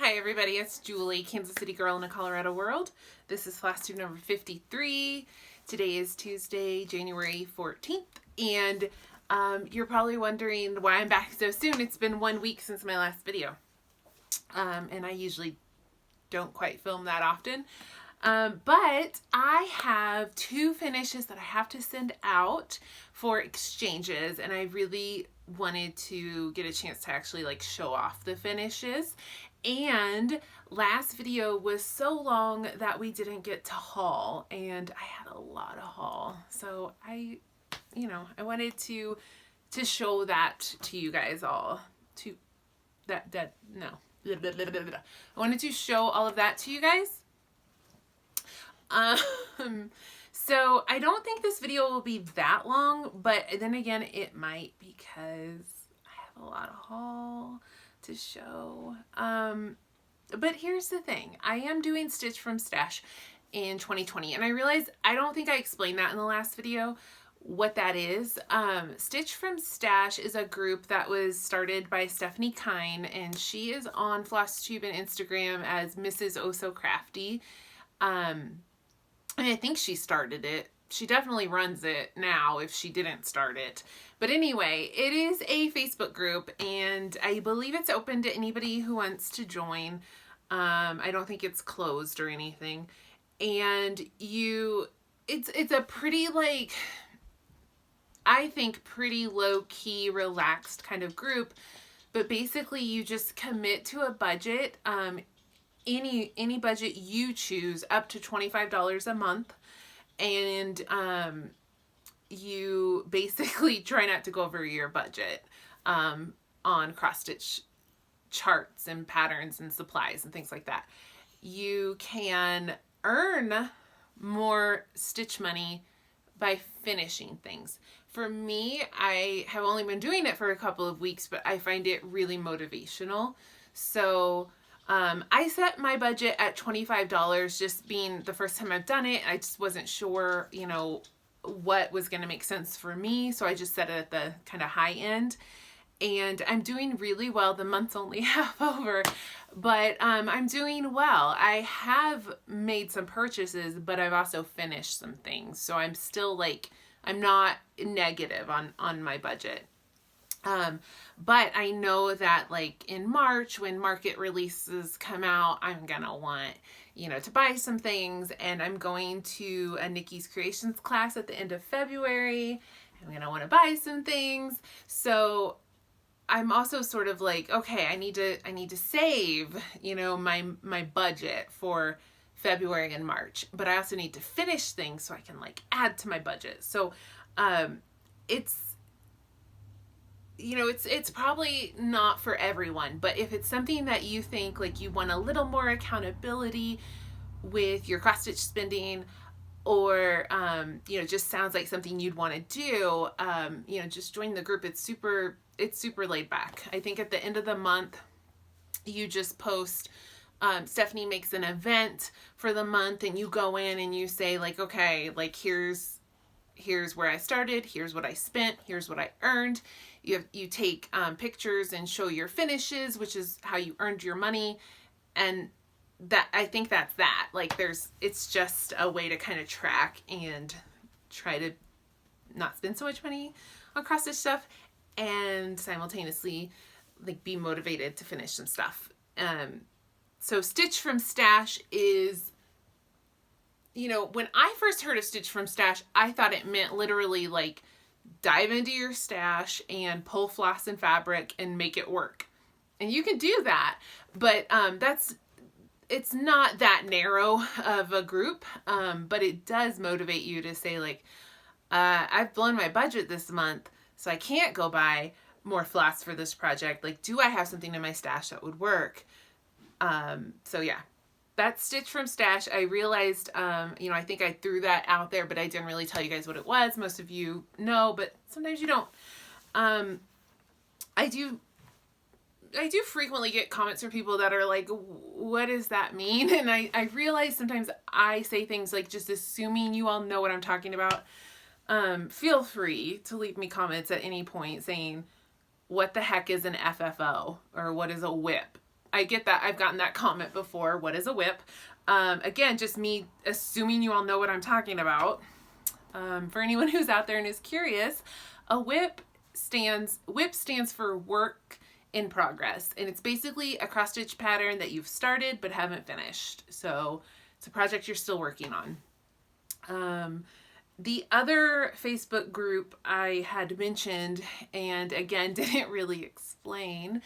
Hi everybody, it's Julie, Kansas City girl in a Colorado world. This is Flosstube number 53. Today is Tuesday, January 14th, and you're probably wondering why I'm back so soon. It's been 1 week since my last video, and I usually don't quite film that often, but I have 2 finishes that I have to send out for exchanges, and I really wanted to get a chance to actually like show off the finishes. And last video was so long that we didn't get to haul, and I had a lot of haul, so I wanted to show that to you guys all. I wanted to show all of that to you guys. So I don't think this video will be that long, but then again it might, because I have a lot of haul to show. But here's the thing, I am doing Stitch from Stash in 2020, and I realized I don't think I explained that in the last video, what that is. Stitch from Stash is a group that was started by Stephanie Kine, and she is on Flosstube and Instagram as Mrs. Oh So Crafty. And I think she started it. She definitely runs it now if she didn't start it. But anyway, it is a Facebook group, and I believe it's open to anybody who wants to join. I don't think it's closed or anything. And it's a pretty, like, I think pretty low-key, relaxed kind of group. But basically you just commit to a budget, any budget you choose, up to $25 a month. And you basically try not to go over your budget on cross-stitch charts and patterns and supplies and things like that. You can earn more stitch money by finishing things. For me, I have only been doing it for a couple of weeks, but I find it really motivational. So I set my budget at $25, just being the first time I've done it. I just wasn't sure, what was going to make sense for me. So I just set it at the kind of high end, and I'm doing really well. The month's only half over, but I'm doing well. I have made some purchases, but I've also finished some things. So I'm still I'm not negative on my budget. But I know that in March, when market releases come out, I'm gonna want, to buy some things, and I'm going to a Nikki's Creations class at the end of February. I'm gonna want to buy some things. So I'm also sort of okay, I need to save, my budget for February and March, but I also need to finish things so I can add to my budget. So, it's probably not for everyone, but if it's something that you think you want a little more accountability with your cross-stitch spending, or just sounds like something you'd want to do, just join the group. It's super laid back. I think at the end of the month you just post, Stephanie makes an event for the month, and you go in and you say okay, here's where I started, here's what I spent, here's what I earned. You take pictures and show your finishes, which is how you earned your money. And that, I think that's that. It's just a way to kind of track and try to not spend so much money on cross-stitch stuff, and simultaneously be motivated to finish some stuff. So Stitch from Stash is, when I first heard of Stitch from Stash, I thought it meant literally dive into your stash and pull floss and fabric and make it work. And you can do that, but it's not that narrow of a group, but it does motivate you to say I've blown my budget this month, so I can't go buy more floss for this project. Do I have something in my stash that would work? So yeah. That's Stitch from Stash. I realized, I think I threw that out there, but I didn't really tell you guys what it was. Most of you know, but sometimes you don't. I do frequently get comments from people that are what does that mean? And I realize sometimes I say things just assuming you all know what I'm talking about. Feel free to leave me comments at any point saying, what the heck is an FFO? Or what is a whip? I get that. I've gotten that comment before. What is a whip? Again, just me assuming you all know what I'm talking about. For anyone who's out there and is curious, a whip stands for work in progress, and it's basically a cross stitch pattern that you've started but haven't finished. So it's a project you're still working on. The other Facebook group I had mentioned, and again didn't really explain,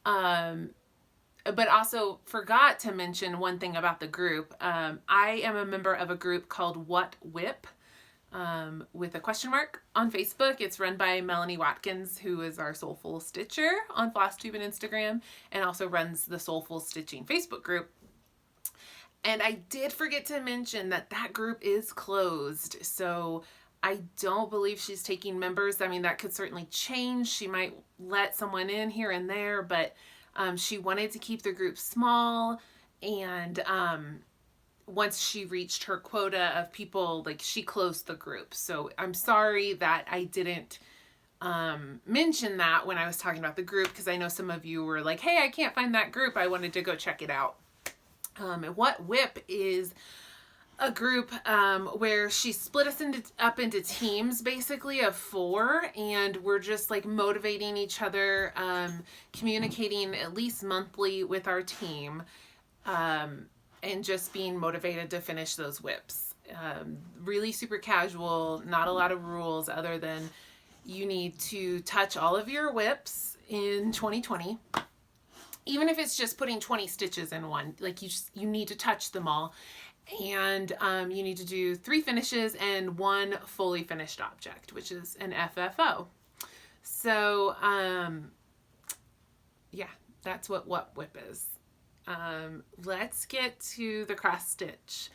but also forgot to mention one thing about the group. I am a member of a group called What Whip, with a question mark on Facebook. It's run by Melanie Watkins, who is our Soulful Stitcher on Flosstube and Instagram, and also runs the Soulful Stitching Facebook group. And I did forget to mention that that group is closed, so I don't believe she's taking members. I mean, that could certainly change. She might let someone in here and there, but she wanted to keep the group small, and once she reached her quota of people, like, she closed the group. So I'm sorry that I didn't mention that when I was talking about the group, because I know some of you were like, hey, I can't find that group. I wanted to go check it out. What Whip is a group where she split us up into teams, basically of 4, and we're just like motivating each other, communicating at least monthly with our team, and just being motivated to finish those whips. Really super casual, not a lot of rules other than you need to touch all of your whips in 2020. Even if it's just putting 20 stitches in one, like you need to touch them all. And you need to do 3 finishes and 1 fully finished object, which is an FFO. So yeah, that's what Whip is. Let's get to the cross stitch.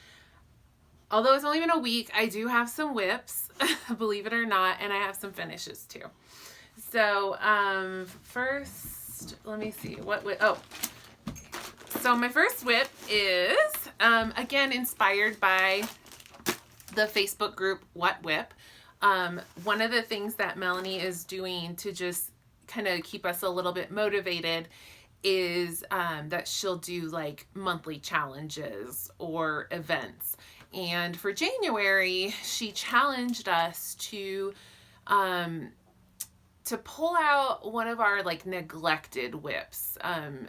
Although it's only been a week, I do have some whips, believe it or not, and I have some finishes too. So first, let me see what whip. Oh, so my first whip is again inspired by the Facebook group What Whip. One of the things that Melanie is doing to just kind of keep us a little bit motivated is that she'll do like monthly challenges or events. And for January, she challenged us to pull out one of our like neglected whips,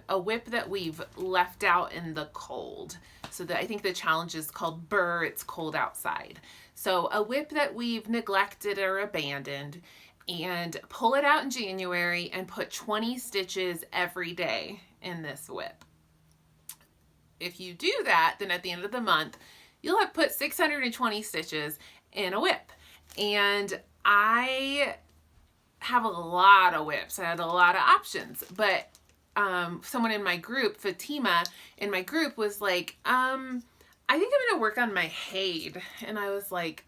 a whip that we've left out in the cold. So I think the challenge is called Burr, It's Cold Outside. So a whip that we've neglected or abandoned, and pull it out in January and put 20 stitches every day in this whip. If you do that, then at the end of the month, you'll have put 620 stitches in a whip. And I have a lot of whips. I had a lot of options, but someone in my group, Fatima, in my group was like, I think I'm gonna work on my Haid. And I was like,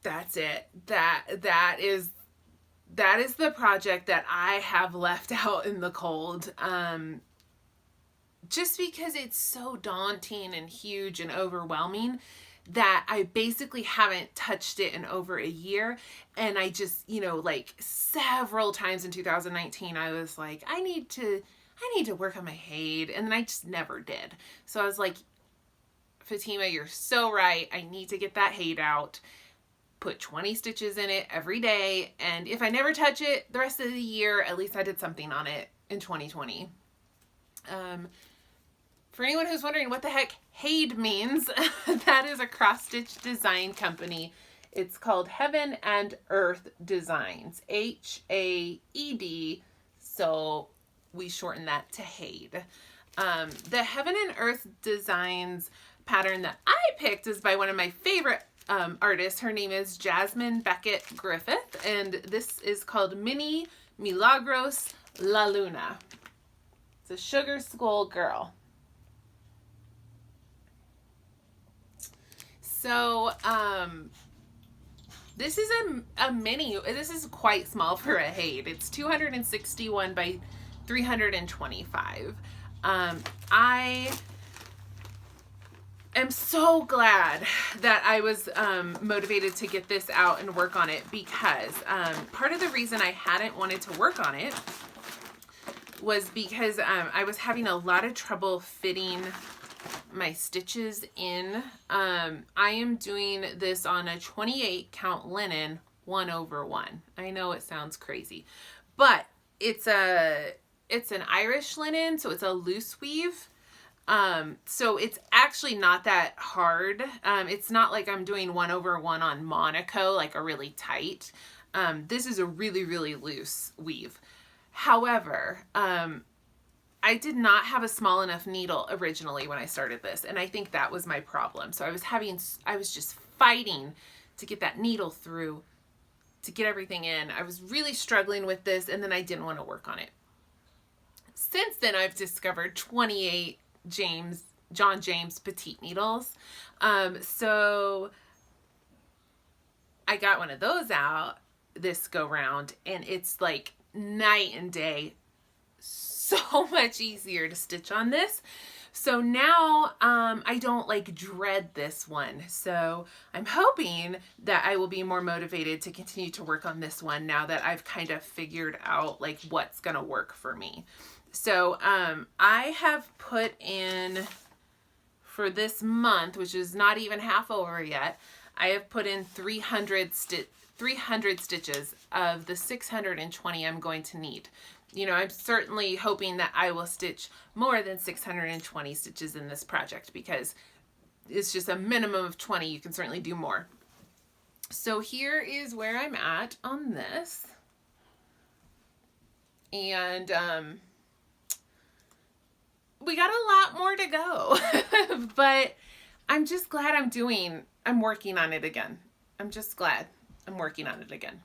that's it. That is the project that I have left out in the cold. Just because it's so daunting and huge and overwhelming that I basically haven't touched it in over a year. And I just, like several times in 2019, I was like, I need to work on my Haid. And then I just never did. So I was like, Fatima, you're so right. I need to get that Haid out. Put 20 stitches in it every day. And if I never touch it the rest of the year, at least I did something on it in 2020. For anyone who's wondering what the heck Haid means, that is a cross-stitch design company. It's called Heaven and Earth Designs, H-A-E-D, so we shorten that to Haid. The Heaven and Earth Designs pattern that I picked is by one of my favorite artists. Her name is Jasmine Beckett Griffith, and this is called Mini Milagros La Luna. It's a Sugar Skull Girl. So, this is a mini. This is quite small for a Haid. It's 261 by 325. I am so glad that I was motivated to get this out and work on it, because part of the reason I hadn't wanted to work on it was because I was having a lot of trouble fitting my stitches in. I am doing this on a 28 count linen 1/1. I know it sounds crazy, but it's an Irish linen, so it's a loose weave. So it's actually not that hard. It's not like I'm doing 1/1 on Monaco, like a really tight. This is a really, really loose weave. However, I did not have a small enough needle originally when I started this, and I think that was my problem. So I was just fighting to get that needle through, to get everything in. I was really struggling with this, and then I didn't want to work on it. Since then, I've discovered 28 John James petite needles. So I got one of those out this go round, and it's like night and day, so much easier to stitch on this. So now I don't like dread this one. So I'm hoping that I will be more motivated to continue to work on this one now that I've kind of figured out like what's gonna work for me. So I have put in, for this month, which is not even half over yet, I have put in 300 stitches of the 620 I'm going to need. You know, I'm certainly hoping that I will stitch more than 620 stitches in this project, because it's just a minimum of 20. You can certainly do more. So here is where I'm at on this. And we got a lot more to go, but I'm just glad I'm working on it again. I'm just glad I'm working on it again.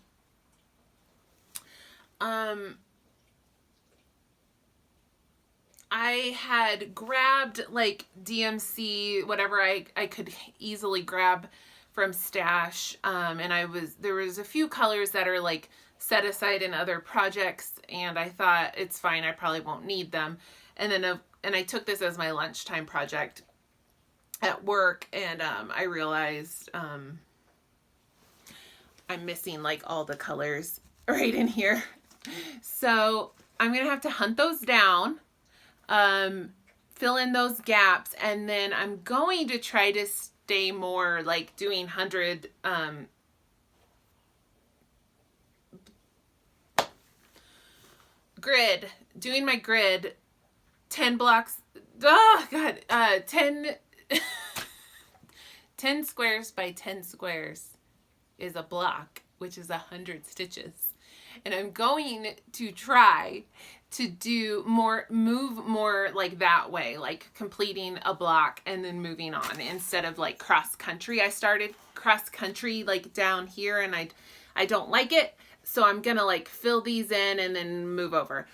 I had grabbed like DMC, whatever I could easily grab from Stash. And there was a few colors that are like set aside in other projects, and I thought it's fine, I probably won't need them. And then I took this as my lunchtime project at work, and I realized I'm missing like all the colors right in here. So I'm gonna have to hunt those down, fill in those gaps, and then I'm going to try to stay more like doing 100 grid, doing my grid 10 blocks. Oh God, 10 squares by 10 squares is a block, which is 100 stitches. And I'm going to try to move more like that way, like completing a block and then moving on, instead of like cross country. I started cross country like down here, and I don't like it. So I'm gonna like fill these in and then move over.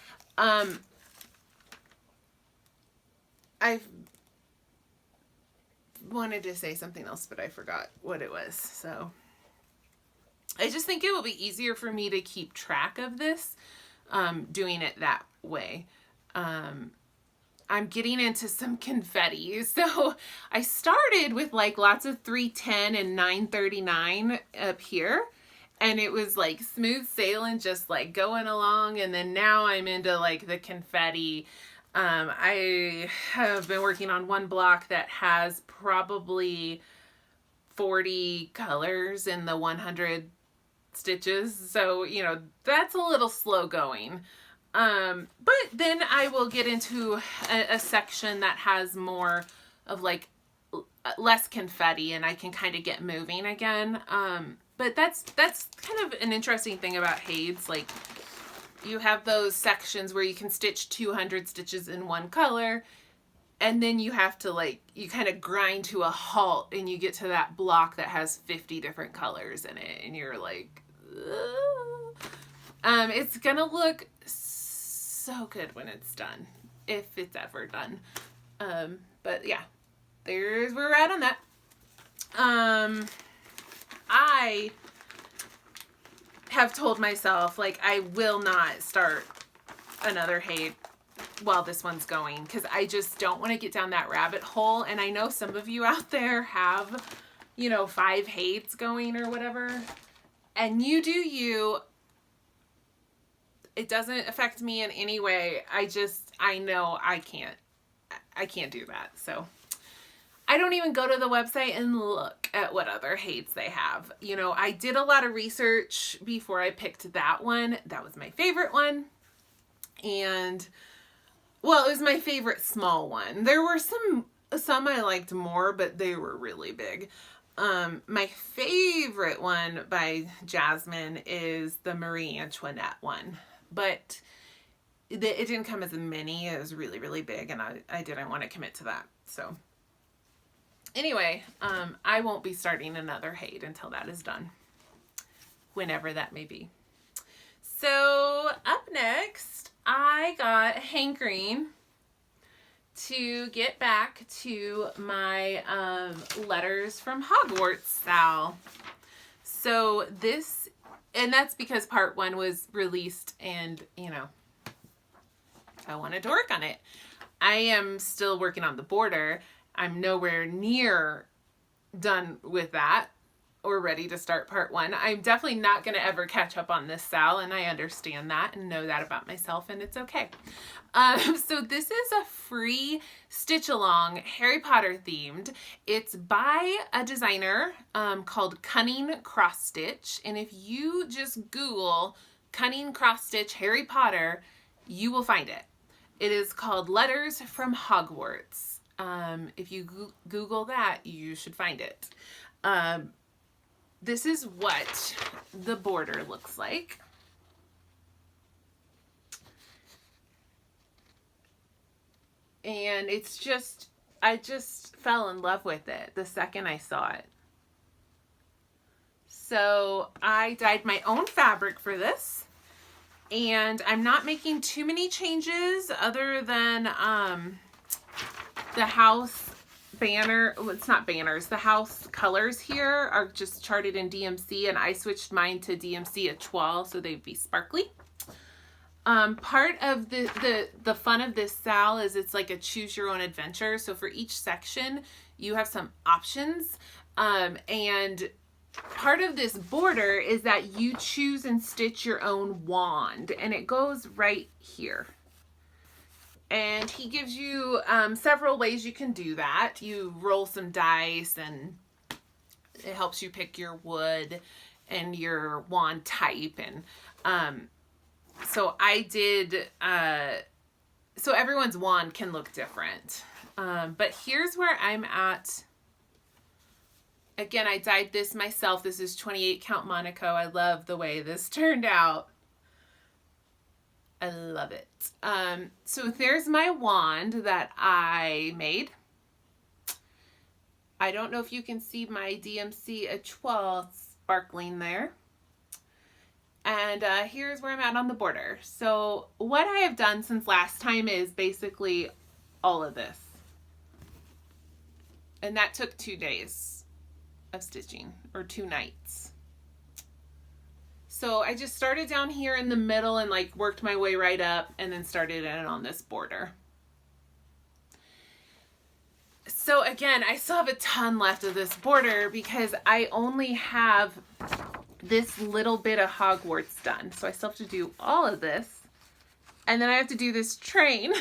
I wanted to say something else, but I forgot what it was. So I just think it will be easier for me to keep track of this, doing it that way. I'm getting into some confetti. So I started with like lots of 310 and 939 up here, and it was like smooth sailing, just like going along. And then now I'm into like the confetti. I have been working on one block that has probably 40 colors in the 100 stitches. So, you know, that's a little slow going. But then I will get into a section that has more of like less confetti, and I can kind of get moving again. But that's kind of an interesting thing about Hades. Like, you have those sections where you can stitch 200 stitches in one color, and then you have to like, you kind of grind to a halt, and you get to that block that has 50 different colors in it, and you're like, ugh. It's gonna look so good when it's done, if it's ever done. But yeah, there's where we're at on that. I have told myself, like, I will not start another Hade while this one's going, because I just don't want to get down that rabbit hole. And I know some of you out there have, you know, 5 Hades going or whatever, and you do you. It doesn't affect me in any way. I know I can't do that. So I don't even go to the website and look at what other Hades they have. You know, I did a lot of research before I picked that one. That was my favorite one. And, well, it was my favorite small one. There were some I liked more, but they were really big. My favorite one by Jasmine is the Marie Antoinette one. But it didn't come as a mini. It was really, really big, and I didn't want to commit to that. So anyway, I won't be starting another Hade until that is done, whenever that may be. So up next, I got a hankering to get back to my Letters from Hogwarts Sal. So this, and that's because part 1 was released, and you know, I wanted to work on it. I am still working on the border. I'm nowhere near done with that or ready to start part 1. I'm definitely not going to ever catch up on this Sal, and I understand that and know that about myself, and it's okay. So this is a free stitch along, Harry Potter themed. It's by a designer called Cunning Cross Stitch, and if you just Google Cunning Cross Stitch Harry Potter, you will find it. It is called Letters from Hogwarts. If you Google that, you should find it. This is what the border looks like. And it's just, I just fell in love with it the second I saw it. So I dyed my own fabric for this. And I'm not making too many changes other than the house banner. Well, it's not banners. The house colors here are just charted in DMC, and I switched mine to DMC Etoile so they'd be sparkly. Part of the fun of this Sal is it's like a choose your own adventure. So for each section, you have some options. And part of this border is that you choose and stitch your own wand, and it goes right here. And he gives you several ways you can do that. You roll some dice, and it helps you pick your wood and your wand type. And so I did, so everyone's wand can look different. But here's where I'm at. Again, I dyed this myself. This is 28 count Monaco. I love the way this turned out. I love it. So there's my wand that I made. I don't know if you can see my DMC Etoile sparkling there. And here's where I'm at on the border. So what I have done since last time is basically all of this. And that took 2 days of stitching, or 2 nights. So I just started down here in the middle and like worked my way right up, and then started in on this border. So again, I still have a ton left of this border because I only have this little bit of Hogwarts done. So I still have to do all of this. And then I have to do this train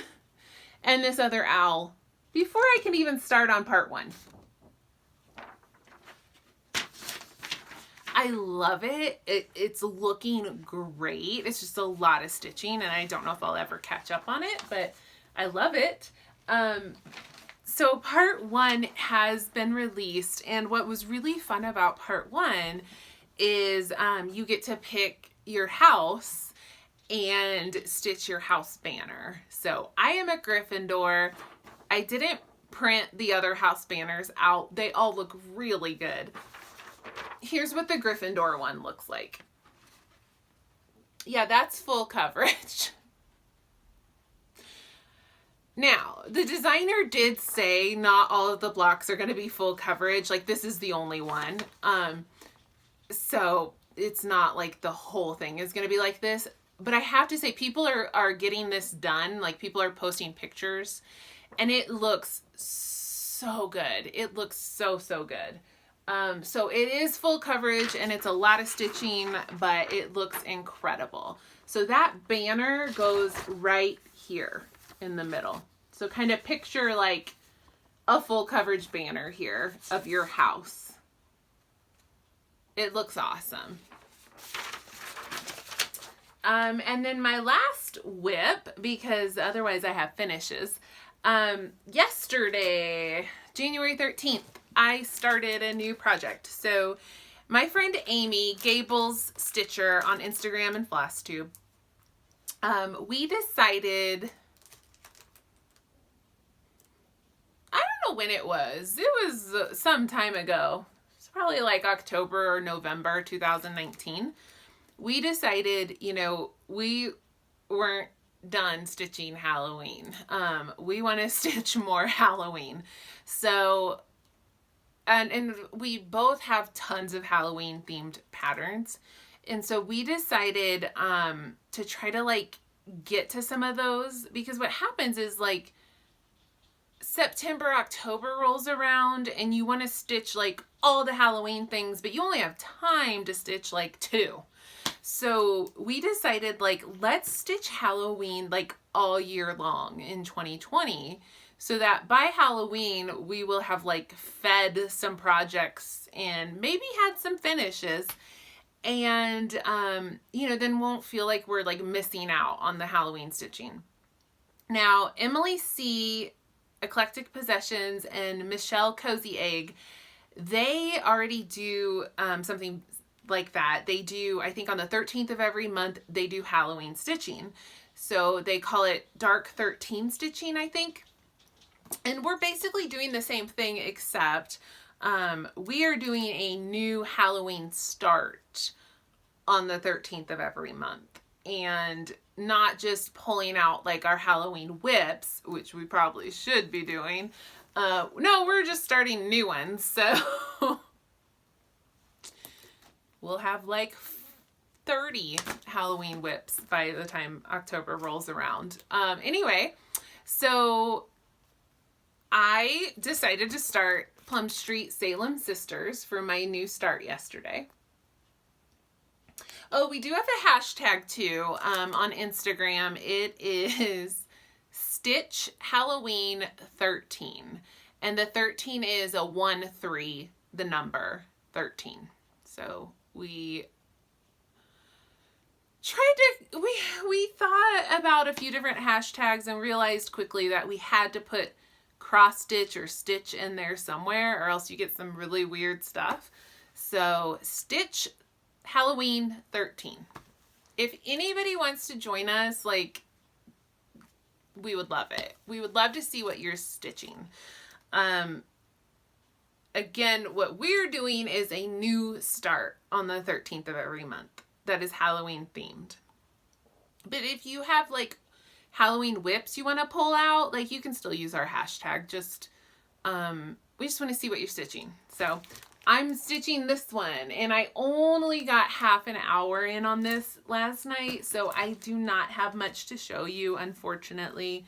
and this other owl before I can even start on part 1. I love it. It's looking great. It's just a lot of stitching, and I don't know if I'll ever catch up on it, but I love it. So part 1 has been released, and what was really fun about part 1 is you get to pick your house and stitch your house banner. So I am a Gryffindor. I didn't print the other house banners out. They all look really good. Here's what the Gryffindor one looks like. Yeah, that's full coverage. Now, the designer did say not all of the blocks are going to be full coverage. Like, this is the only one. So it's not like the whole thing is going to be like this. But I have to say, people are getting this done. Like, people are posting pictures, and it looks so good. It looks so, so good. So it is full coverage and it's a lot of stitching, but it looks incredible. So that banner goes right here in the middle. So kind of picture like a full coverage banner here of your house. It looks awesome. And then my last whip, because otherwise I have finishes. Yesterday, January 13th, I started a new project. So my friend Amy, Gable Stitcher on Instagram and Flosstube, we decided, I don't know when it was some time ago. It's probably like October or November 2019. We decided, you know, we weren't done stitching Halloween. We want to stitch more Halloween. So, and we both have tons of Halloween themed patterns. And so we decided to try to like get to some of those, because what happens is like September, October rolls around and you want to stitch like all the Halloween things, but you only have time to stitch like 2. So we decided like, let's stitch Halloween like all year long in 2020, so that by Halloween we will have like fed some projects and maybe had some finishes, and you know, then won't feel like we're like missing out on the Halloween stitching. Now, Emily C, Eclectic Possessions, and Michelle Cozy Egg, they already do something like that. They do, I think on the 13th of every month, they do Halloween stitching. So they call it Dark 13 stitching, I think. And we're basically doing the same thing, except we are doing a new Halloween start on the 13th of every month. And not just pulling out like our Halloween whips, which we probably should be doing. No, we're just starting new ones. So we'll have like 30 Halloween whips by the time October rolls around. Anyway, so I decided to start Plum Street Salem Sisters for my new start yesterday. Oh, we do have a hashtag too on Instagram. It is Stitch Halloween 13. And the 13 is a 1-3, the number 13. So we we thought about a few different hashtags and realized quickly that we had to put cross stitch or stitch in there somewhere, or else you get some really weird stuff. So Stitch Halloween 13. If anybody wants to join us, like, we would love it. We would love to see what you're stitching. Again, what we're doing is a new start on the 13th of every month that is Halloween themed. But if you have like Halloween whips you want to pull out, like, you can still use our hashtag. Just we just want to see what you're stitching. So I'm stitching this one, and I only got half an hour in on this last night, so I do not have much to show you, unfortunately.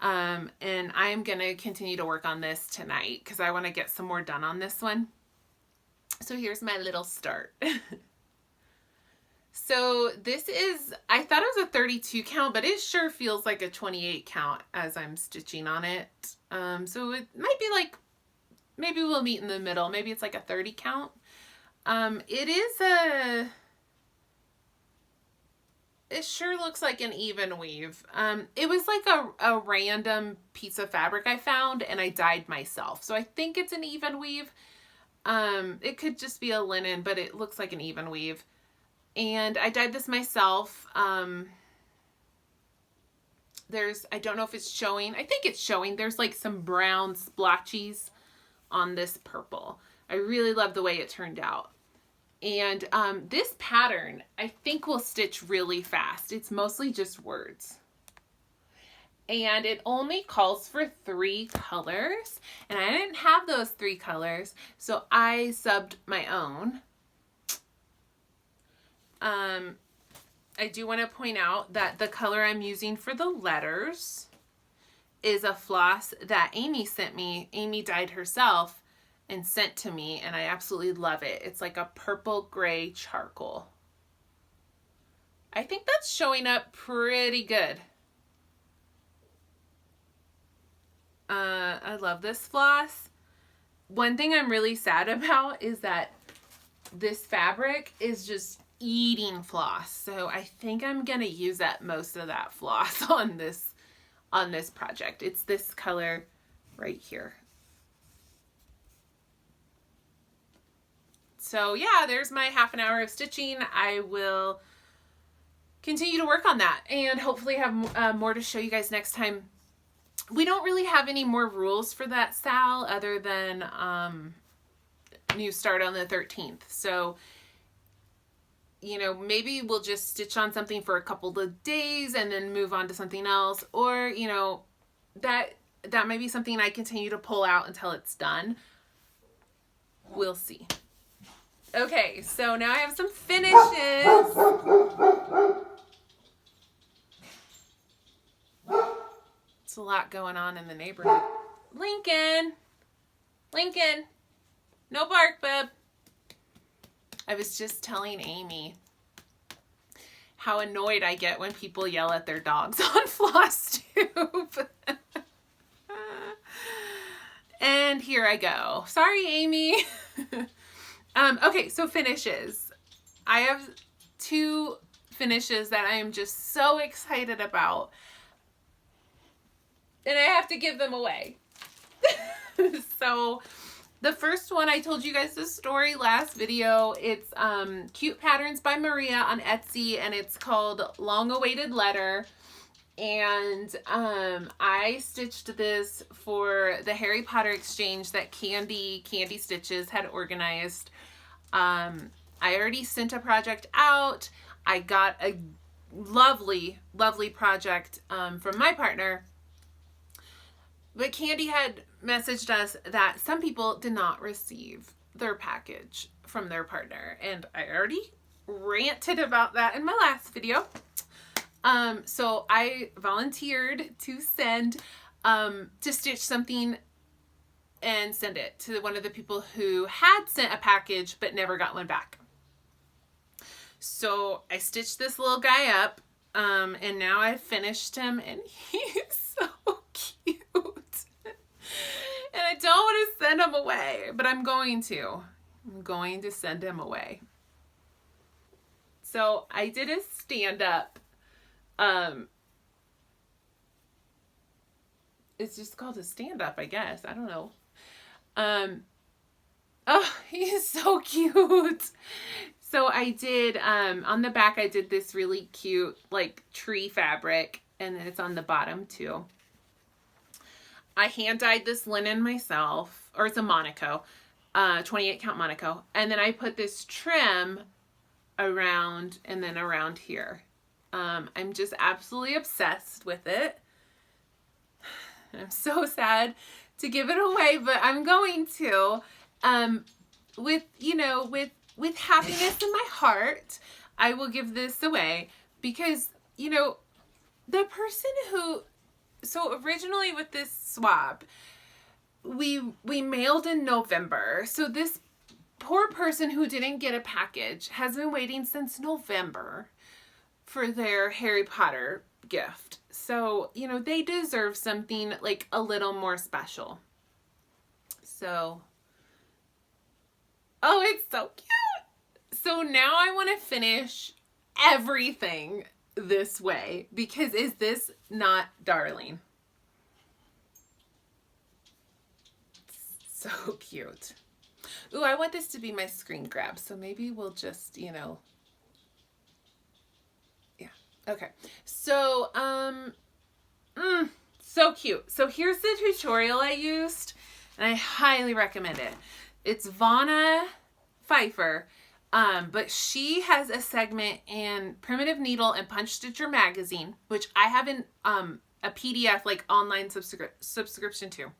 And I'm going to continue to work on this tonight because I want to get some more done on this one. So here's my little start. So this is, I thought it was a 32 count, but it sure feels like a 28 count as I'm stitching on it. So it might be like, maybe we'll meet in the middle. Maybe it's like a 30 count. It sure looks like an even weave. It was like a random piece of fabric I found and I dyed myself. So I think it's an even weave. It could just be a linen, but it looks like an even weave. And I dyed this myself. I don't know if it's showing. I think it's showing. There's like some brown splotches on this purple. I really love the way it turned out. And this pattern, I think, will stitch really fast. It's mostly just words. And it only calls for 3 colors. And I didn't have those 3 colors, so I subbed my own. I do want to point out that the color I'm using for the letters is a floss that Amy sent me. Amy dyed herself, and sent to me, and I absolutely love it. It's like a purple gray charcoal. I think that's showing up pretty good. I love this floss. One thing I'm really sad about is that this fabric is just eating floss. So I think I'm gonna use up most of that floss on this project. It's this color right here. So yeah, there's my half an hour of stitching. I will continue to work on that and hopefully have more to show you guys next time. We don't really have any more rules for that Sal other than new start on the 13th. So, you know, maybe we'll just stitch on something for a couple of days and then move on to something else. Or, you know, that might be something I continue to pull out until it's done. We'll see. Okay, so now I have some finishes. It's a lot going on in the neighborhood. Lincoln, no bark, bub. I was just telling Amy how annoyed I get when people yell at their dogs on Flosstube. And here I go. Sorry, Amy. Okay, so finishes. I have 2 finishes that I am just so excited about. And I have to give them away. So the first one, I told you guys the story last video. It's Cute Patterns by Maria on Etsy, and it's called Long Awaited Letter. And I stitched this for the Harry Potter exchange that Candy Stitches had organized. I already sent a project out. I got a lovely project from my partner. But Candy had messaged us that some people did not receive their package from their partner. And I already ranted about that in my last video. So I volunteered to send, to stitch something and send it to one of the people who had sent a package but never got one back. So I stitched this little guy up, and now I've finished him, and he's so cute. And I don't want to send him away, but I'm going to. I'm going to send him away. So I did a stand-up. It's just called a stand-up, I guess. I don't know. Oh, he's so cute. So I did, on the back, I did this really cute, like, tree fabric, and then it's on the bottom, too. I hand-dyed this linen myself, or it's a Monaco, 28 count Monaco, and then I put this trim around, and then around here. I'm just absolutely obsessed with it. I'm so sad to give it away, but I'm going to. With, you know, with happiness in my heart, I will give this away because, you know, the person who, so originally with this swap, we mailed in November. So this poor person who didn't get a package has been waiting since November for their Harry Potter gift. So, you know, they deserve something like a little more special. So, oh, it's so cute. So now I want to finish everything this way because is this not darling? So cute. Ooh, I want this to be my screen grab. So maybe we'll just, you know, okay, so, so cute. So here's the tutorial I used, and I highly recommend it. It's Vanna Pfeiffer, but she has a segment in Primitive Needle and Punch Stitcher magazine, which I have in a PDF, like, online subscription to.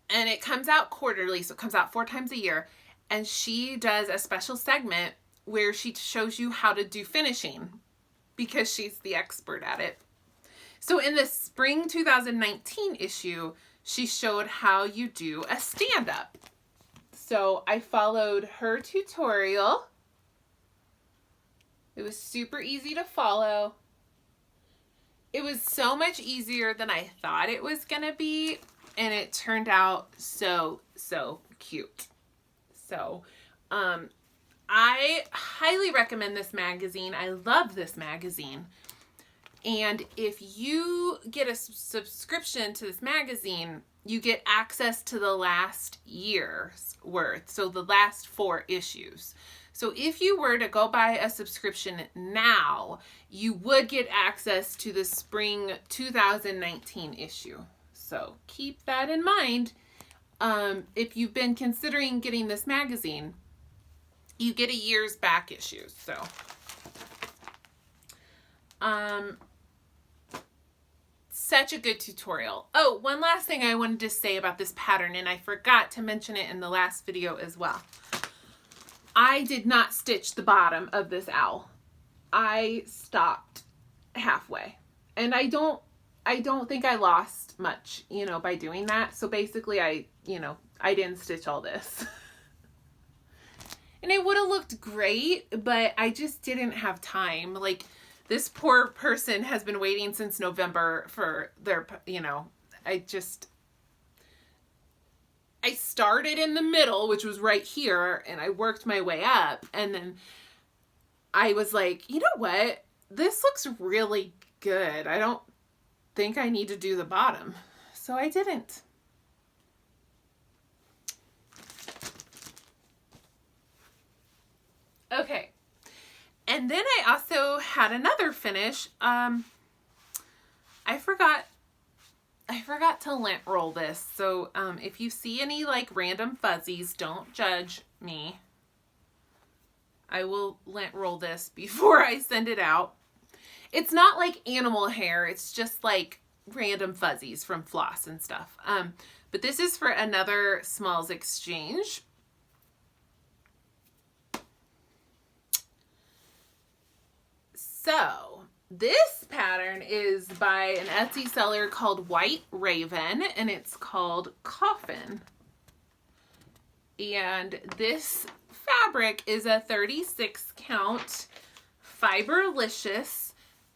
And it comes out quarterly, so it comes out 4 times a year, and she does a special segment where she shows you how to do finishing, because she's the expert at it. So in the spring 2019 issue, she showed how you do a stand-up. So I followed her tutorial. It was super easy to follow. It was so much easier than I thought it was gonna be, and it turned out so cute. So I highly recommend this magazine. I love this magazine. And if you get a subscription to this magazine, you get access to the last year's worth. So the last 4 issues. So if you were to go buy a subscription now, you would get access to the spring 2019 issue. So keep that in mind. If you've been considering getting this magazine, you get a year's back issues. So, such a good tutorial. Oh, one last thing I wanted to say about this pattern, and I forgot to mention it in the last video as well. I did not stitch the bottom of this owl. I stopped halfway, and I don't think I lost much, by doing that. So basically I didn't stitch all this. And it would have looked great, but I just didn't have time. Like, this poor person has been waiting since November for their, I started in the middle, which was right here, and I worked my way up. And then I was like, you know what? This looks really good. I don't think I need to do the bottom. So I didn't. Okay. And then I also had another finish. I forgot to lint roll this. So if you see any like random fuzzies, don't judge me. I will lint roll this before I send it out. It's not like animal hair. It's just like random fuzzies from floss and stuff. But this is for another Smalls exchange. So this pattern is by an Etsy seller called White Raven, and it's called Coffin. And this fabric is a 36 count Fiberlicious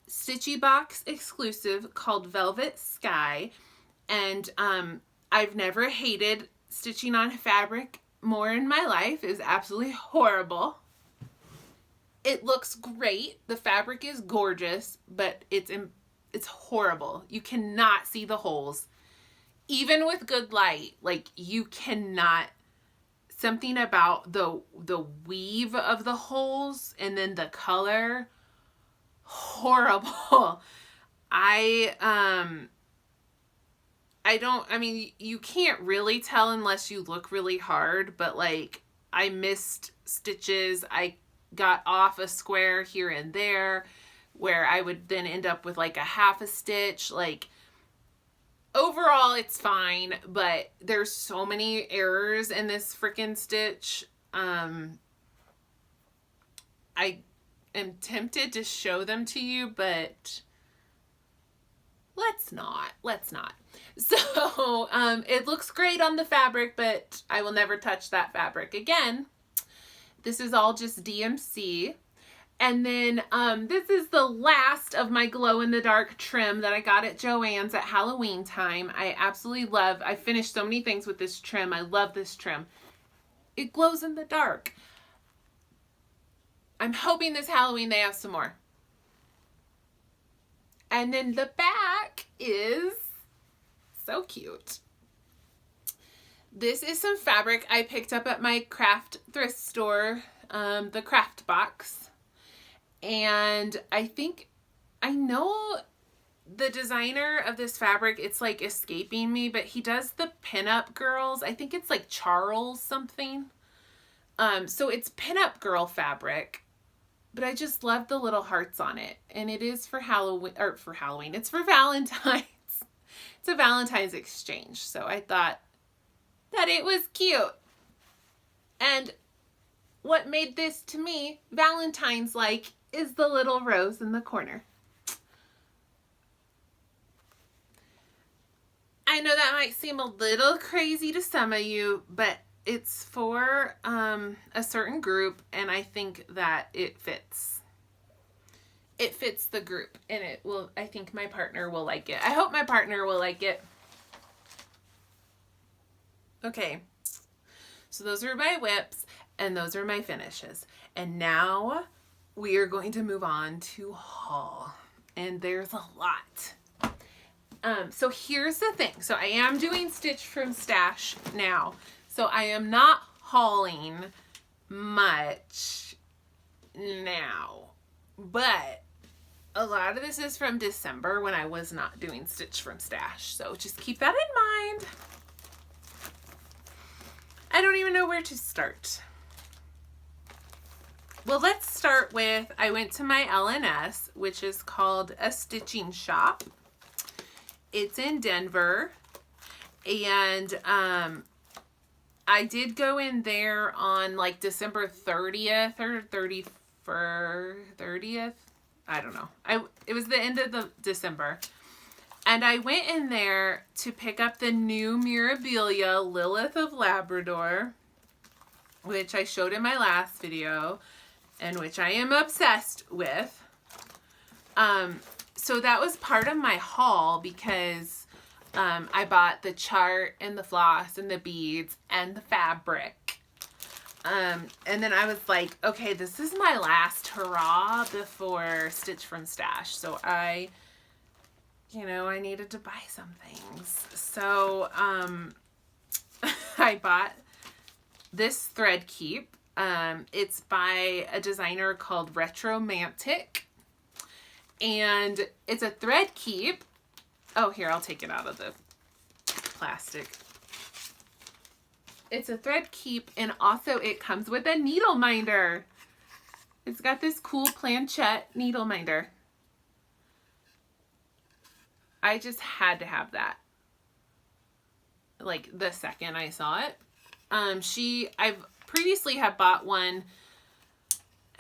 Stitchy Box exclusive called Velvet Sky. And I've never hated stitching on fabric more in my life. It was absolutely horrible. It looks great. The fabric is gorgeous, but it's horrible. You cannot see the holes. Even with good light, like, you cannot. Something about the weave of the holes and then the color, horrible. You can't really tell unless you look really hard, but like, I missed stitches. I got off a square here and there where I would then end up with like a half a stitch. Like, overall it's fine, but there's so many errors in this freaking stitch. I am tempted to show them to you, but let's not. So it looks great on the fabric, but I will never touch that fabric again. This is all just DMC. And then this is the last of my glow-in-the-dark trim that I got at Joann's at Halloween time. I absolutely love, I finished so many things with this trim. I love this trim. It glows in the dark. I'm hoping this Halloween they have some more. And then the back is so cute. This is some fabric I picked up at my craft thrift store, the Craft Box. And I know the designer of this fabric. It's like escaping me, but he does the pinup girls. I think it's like Charles something. So it's pinup girl fabric, but I just love the little hearts on it. And it is for Halloween, it's for Valentine's. It's a Valentine's exchange. So I thought that it was cute. And what made this to me Valentine's like is the little rose in the corner. I know that might seem a little crazy to some of you, but it's for a certain group, and I think that it fits. It fits the group, and it will, I think my partner will like it. I hope my partner will like it. Okay, so those are my whips, and those are my finishes. And now we are going to move on to haul, and there's a lot. So here's the thing. So I am doing Stitch from Stash now. So I am not hauling much now. But a lot of this is from December when I was not doing Stitch from Stash. So just keep that in mind. I don't even know where to start. Well, let's start with, I went to my LNS, which is called a stitching shop. It's in Denver, and I did go in there on like December 30th or 30th. I don't know. It was the end of the December, and I went in there to pick up the new Mirabilia Lilith of Labrador, which I showed in my last video, and which I am obsessed with. So that was part of my haul because I bought the chart and the floss and the beads and the fabric. And then I was like, okay, this is my last hurrah before Stitch from Stash. So I needed to buy some things. So I bought this thread keep. It's by a designer called Retromantic. And it's a thread keep. Oh, here, I'll take it out of the plastic. It's a thread keep, and also it comes with a needle minder. It's got this cool planchette needle minder. I just had to have that. Like the second I saw it. I've previously have bought one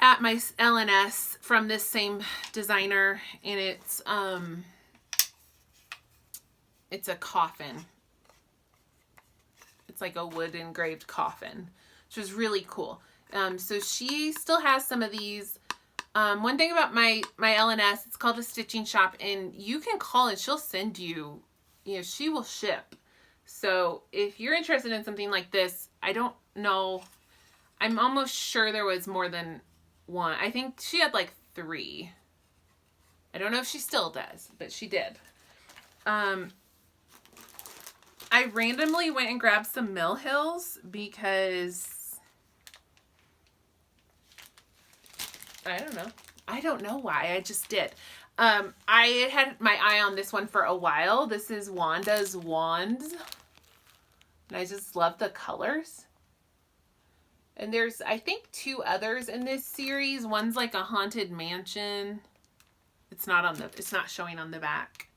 at my LNS from this same designer, and it's a coffin. It's like a wood engraved coffin, which was really cool. So she still has some of these. One thing about my LNS, it's called a stitching shop, and you can call and she'll send you, she will ship. So if you're interested in something like this, I don't know. I'm almost sure there was more than one. I think she had like 3. I don't know if she still does, but she did. I randomly went and grabbed some Mill Hills because I don't know. I don't know why. I just did. I had my eye on this one for a while. This is Wanda's Wands. And I just love the colors. And there's, I think, 2 others in this series. One's like a haunted mansion. It's not showing on the back.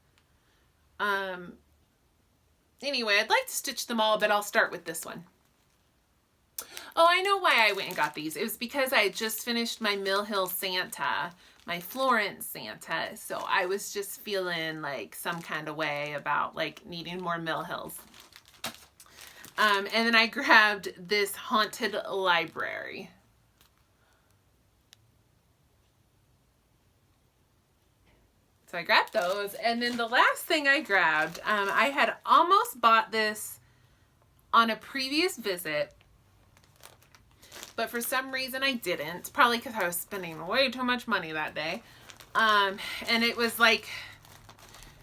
Anyway, I'd like to stitch them all, but I'll start with this one. Oh, I know why I went and got these. It was because I had just finished my Mill Hill Santa, my Florence Santa. So I was just feeling like some kind of way about like needing more Mill Hills. And then I grabbed this Haunted Library. So I grabbed those. And then the last thing I grabbed, I had almost bought this on a previous visit, but for some reason I didn't. Probably because I was spending way too much money that day. And it was like,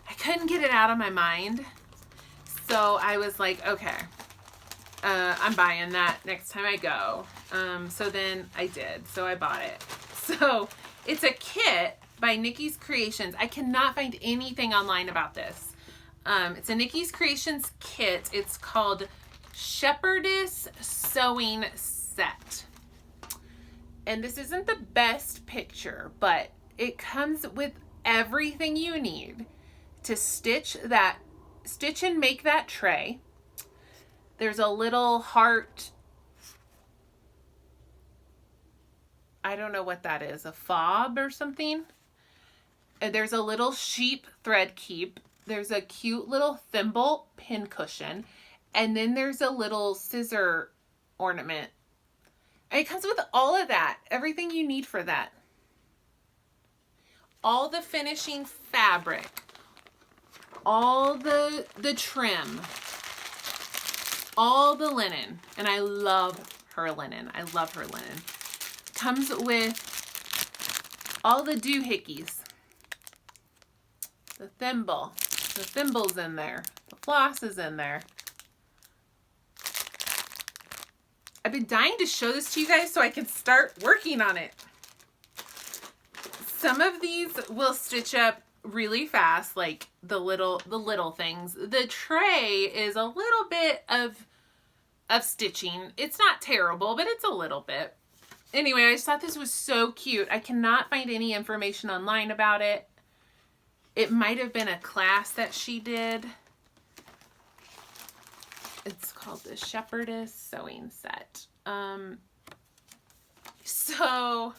I couldn't get it out of my mind. So I was like, okay. I'm buying that next time I go. So then I did. So I bought it. So it's a kit by Nikki's Creations. I cannot find anything online about this. It's a Nikki's Creations kit. It's called Shepherdess Sewing Set. And this isn't the best picture, but it comes with everything you need to stitch and make that tray. There's a little heart. I don't know what that is. A fob or something. And there's a little sheep thread keep. there's a cute little thimble pin cushion, and then there's a little scissor ornament. And it comes with all of that, everything you need for that. All the finishing fabric, all the trim, all the linen. And I love her linen. I love her linen. Comes with all the doohickeys. The thimble. The thimble's in there. The floss is in there. I've been dying to show this to you guys so I can start working on it. Some of these will stitch up really fast, like the little things. The tray is a little bit of stitching. It's not terrible, but it's a little bit. Anyway, I just thought this was so cute. I cannot find any information online about it. It might have been a class that she did. It's called the Shepherdess Sewing Set. So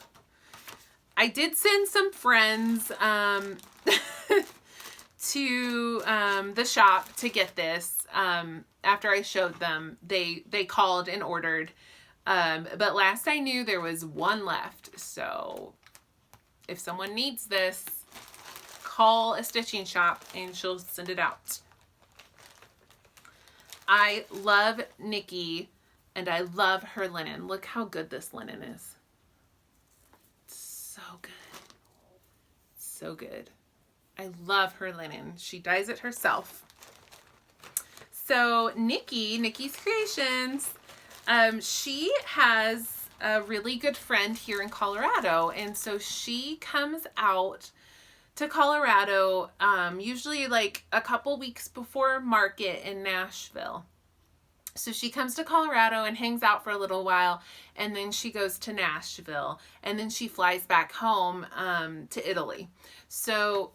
I did send some friends to the shop to get this. After I showed them, they called and ordered. But last I knew there was one left. So if someone needs this, call a stitching shop and she'll send it out. I love Nikki and I love her linen. Look how good this linen is. So good. So good. I love her linen. She dyes it herself. So Nikki's Creations, she has a really good friend here in Colorado. And so she comes out to Colorado, usually like a couple weeks before market in Nashville. So she comes to Colorado and hangs out for a little while, and then she goes to Nashville, and then she flies back home to Italy. So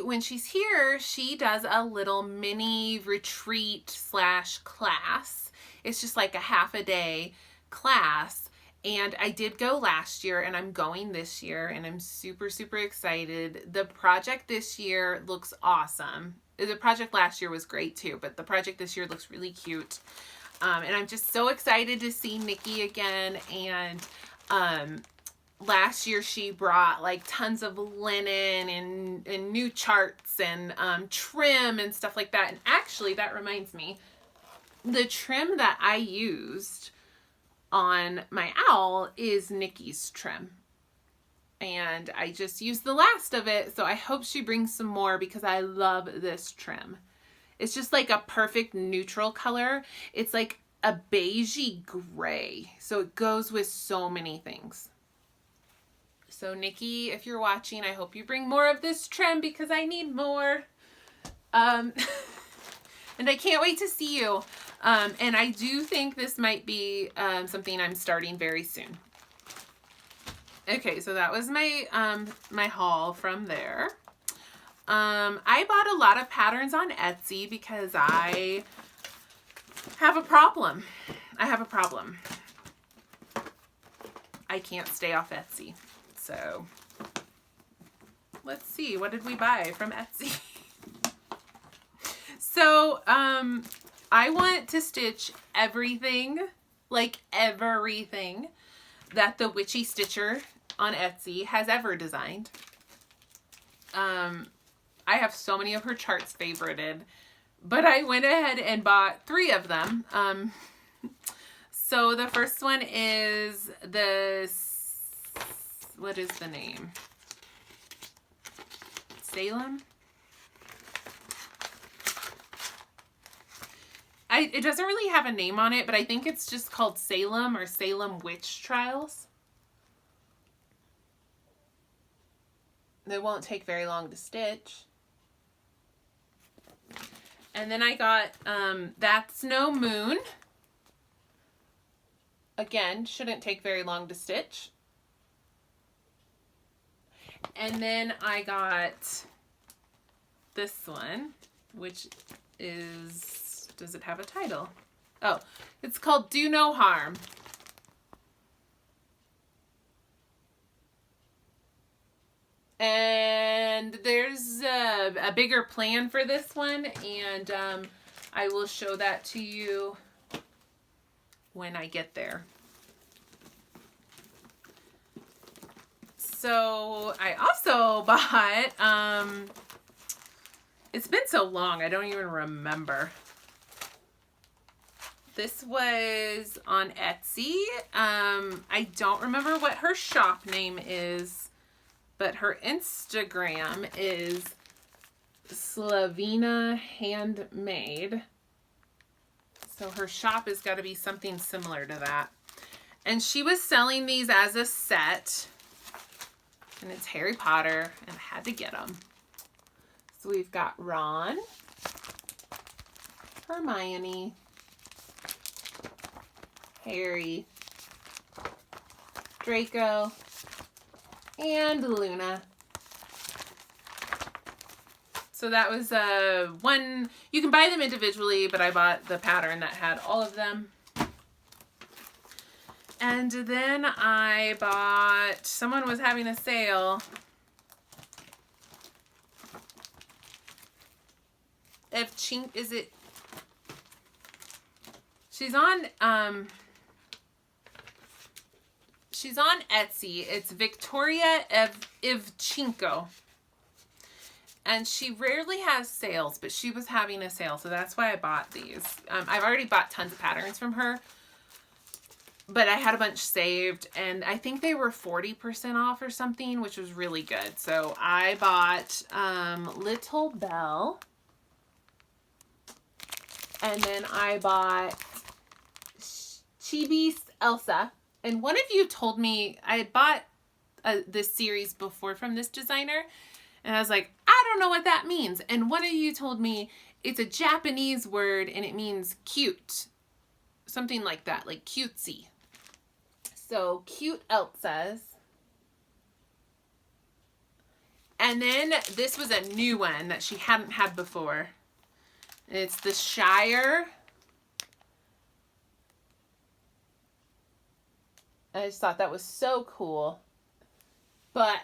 when she's here, she does a little mini retreat / class. It's just like a half a day class. And I did go last year and I'm going this year and I'm super, super excited. The project this year looks awesome. The project last year was great too, but the project this year looks really cute. And I'm just so excited to see Nikki again. And last year she brought like tons of linen and new charts and trim and stuff like that. And actually that reminds me, the trim that I used on my owl is Nikki's trim. And I just used the last of it, so I hope she brings some more because I love this trim. It's just like a perfect neutral color. It's like a beigey gray, so it goes with so many things. So Nikki, if you're watching, I hope you bring more of this trim because I need more. And I can't wait to see you. And I do think this might be something I'm starting very soon. Okay, so that was my my haul from there. I bought a lot of patterns on Etsy because I have a problem. I can't stay off Etsy. So let's see, what did we buy from Etsy? So I want to stitch everything, like everything that the Witchy Stitcher on Etsy has ever designed. I have so many of her charts favorited, but I went ahead and bought 3 of them. So the first one is what is the name? Salem? It doesn't really have a name on it, but I think it's just called Salem or Salem Witch Trials. They won't take very long to stitch. And then I got That's No Moon. Again, shouldn't take very long to stitch. And then I got this one, which is, does it have a title? Oh, it's called Do No Harm. And there's a bigger plan for this one, and I will show that to you when I get there. So I also bought, it's been so long, I don't even remember. This was on Etsy. I don't remember what her shop name is, but her Instagram is Slavina Handmade. So her shop has got to be something similar to that. And she was selling these as a set. And it's Harry Potter, and I had to get them. So we've got Ron, Hermione, Harry, Draco, and Luna. So that was one. You can buy them individually, but I bought the pattern that had all of them. And then I bought, someone was having a sale. Is it? She's on Etsy. It's Victoria Ivchenko. And she rarely has sales, but she was having a sale, so that's why I bought these. I've already bought tons of patterns from her, but I had a bunch saved, and I think they were 40% off or something, which was really good. So I bought Little Belle, and then I bought Chibi Elsa. And one of you told me, I had bought this series before from this designer, and I was like, I don't know what that means. And one of you told me it's a Japanese word and it means cute. Something like that, like cutesy. So cute Elsas. And then this was a new one that she hadn't had before. It's the Shire. I just thought that was so cool. But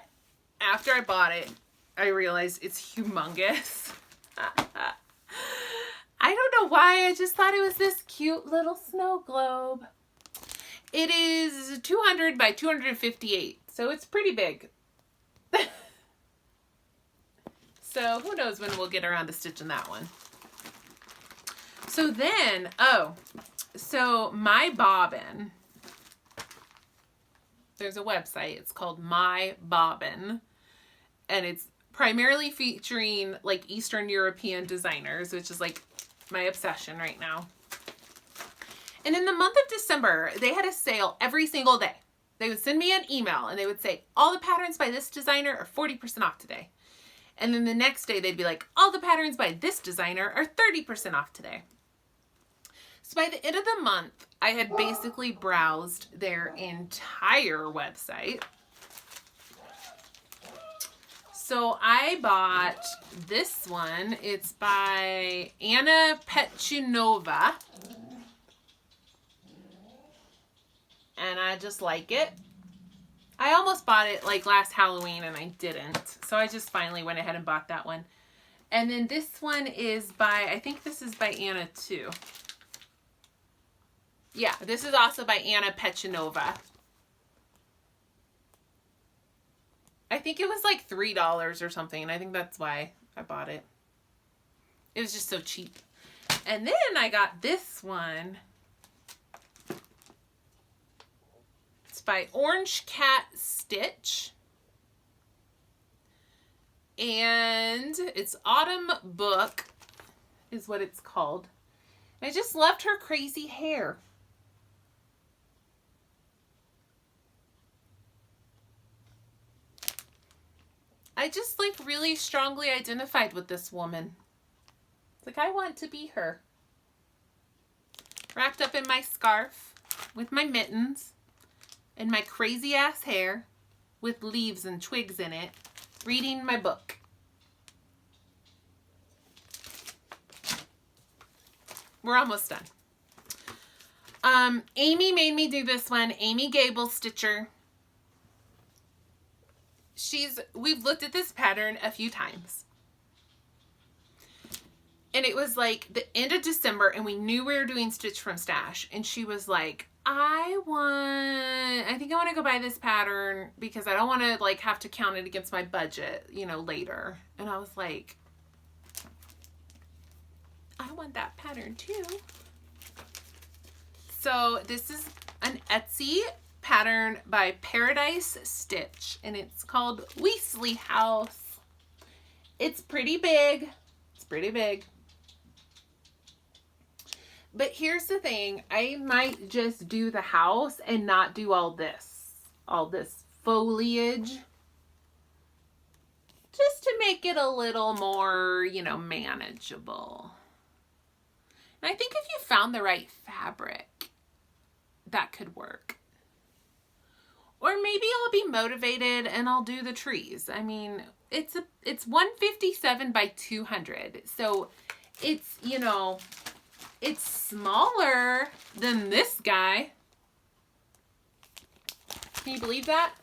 after I bought it, I realized it's humongous. I don't know why, I just thought it was this cute little snow globe. It is 200 by 258, so it's pretty big. So who knows when we'll get around to stitching that one. So then, so my bobbin, there's a website, it's called My Bobbin, and it's primarily featuring like Eastern European designers, which is like my obsession right now. And in the month of December, they had a sale every single day. They would send me an email and they would say, all the patterns by this designer are 40% off today. And then the next day they'd be like, all the patterns by this designer are 30% off today. So by the end of the month, I had basically browsed their entire website. So I bought this one. It's by Anna Petchunova. And I just like it. I almost bought it like last Halloween and I didn't. So I just finally went ahead and bought that one. And then this one is by, I think this is by Anna too. Yeah, this is also by Anna Petchunova. I think it was like $3 or something. I think that's why I bought it. It was just so cheap. And then I got this one. It's by Orange Cat Stitch. And it's Autumn Book is what it's called. I just loved her crazy hair. I just like really strongly identified with this woman. It's like, I want to be her. Wrapped up in my scarf with my mittens and my crazy ass hair with leaves and twigs in it, reading my book. We're almost done. Amy made me do this one. Amy Gable Stitcher. we've looked at this pattern a few times. And it was like the end of December and we knew we were doing Stitch from Stash. And she was like, I think I want to go buy this pattern because I don't want to like have to count it against my budget, you know, later. And I was like, I want that pattern too. So this is an Etsy pattern by Paradise Stitch and it's called Weasley House. It's pretty big. It's pretty big. But here's the thing, I might just do the house and not do all this foliage, just to make it a little more, you know, manageable. And I think if you found the right fabric, that could work. Or maybe I'll be motivated and I'll do the trees. I mean, it's 157 by 200, so it's, you know, it's smaller than this guy. Can you believe that?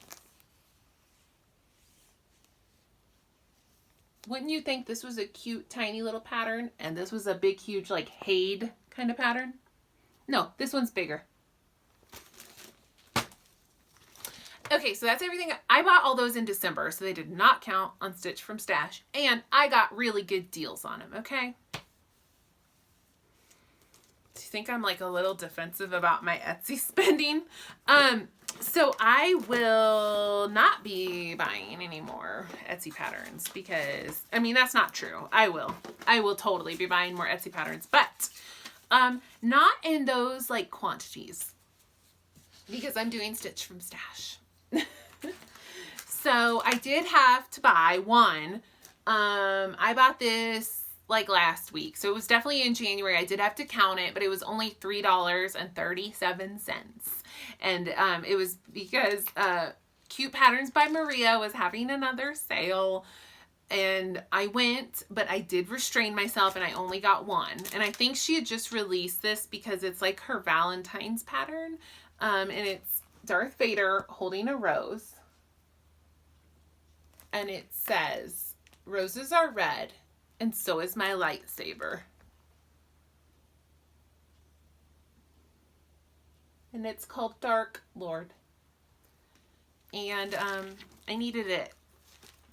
Wouldn't you think this was a cute, tiny little pattern and this was a big, huge, like, Haid kind of pattern? No, this one's bigger. Okay, so that's everything. I bought all those in December, so they did not count on Stitch from Stash. And I got really good deals on them, okay? Do you think I'm like a little defensive about my Etsy spending? So I will not be buying any more Etsy patterns because, I mean, that's not true. I will totally be buying more Etsy patterns, but not in those like quantities because I'm doing Stitch from Stash. So I did have to buy one. I bought this like last week. So it was definitely in January. I did have to count it, but it was only $3.37. And it was because Cute Patterns by Maria was having another sale. And I went, but I did restrain myself and I only got one. And I think she had just released this because it's like her Valentine's pattern. And it's Darth Vader holding a rose. And it says, "Roses are red. And so is my lightsaber." And it's called Dark Lord. And I needed it.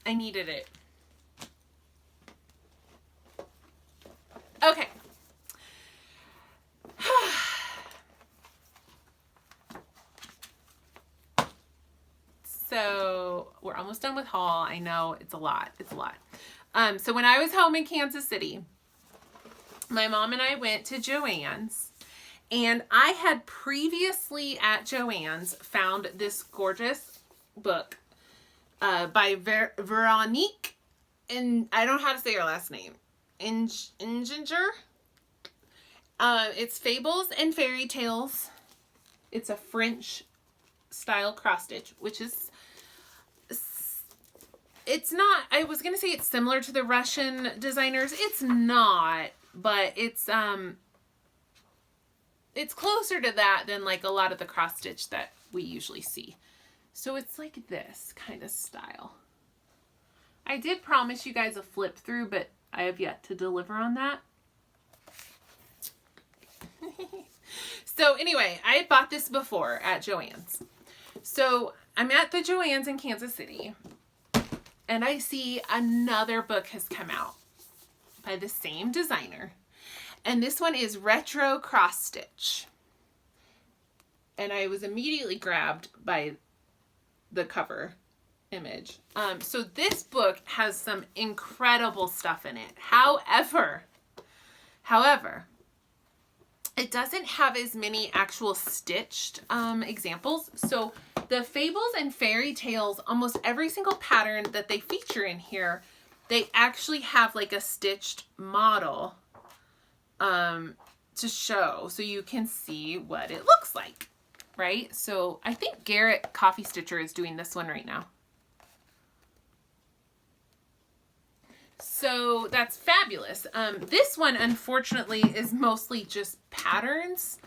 I needed it. Okay. So we're almost done with haul. I know it's a lot. It's a lot. So when I was home in Kansas City, my mom and I went to Joann's, and I had previously at Joann's found this gorgeous book by Veronique, and I don't know how to say her last name, Inginger. It's Fables and Fairy Tales. It's a French style cross stitch, which is, it's not, I was going to say it's similar to the Russian designers. It's not, but it's closer to that than like a lot of the cross stitch that we usually see. So it's like this kind of style. I did promise you guys a flip through, but I have yet to deliver on that. So anyway, I had bought this before at Joann's. So I'm at the Joann's in Kansas City, and I see another book has come out by the same designer. And this one is Retro Cross Stitch. And I was immediately grabbed by the cover image. So this book has some incredible stuff in it. However, it doesn't have as many actual stitched examples. So the Fables and Fairy Tales, almost every single pattern that they feature in here, they actually have like a stitched model to show so you can see what it looks like, right? So I think Garrett Coffee Stitcher is doing this one right now. So that's fabulous. This one, unfortunately, is mostly just patterns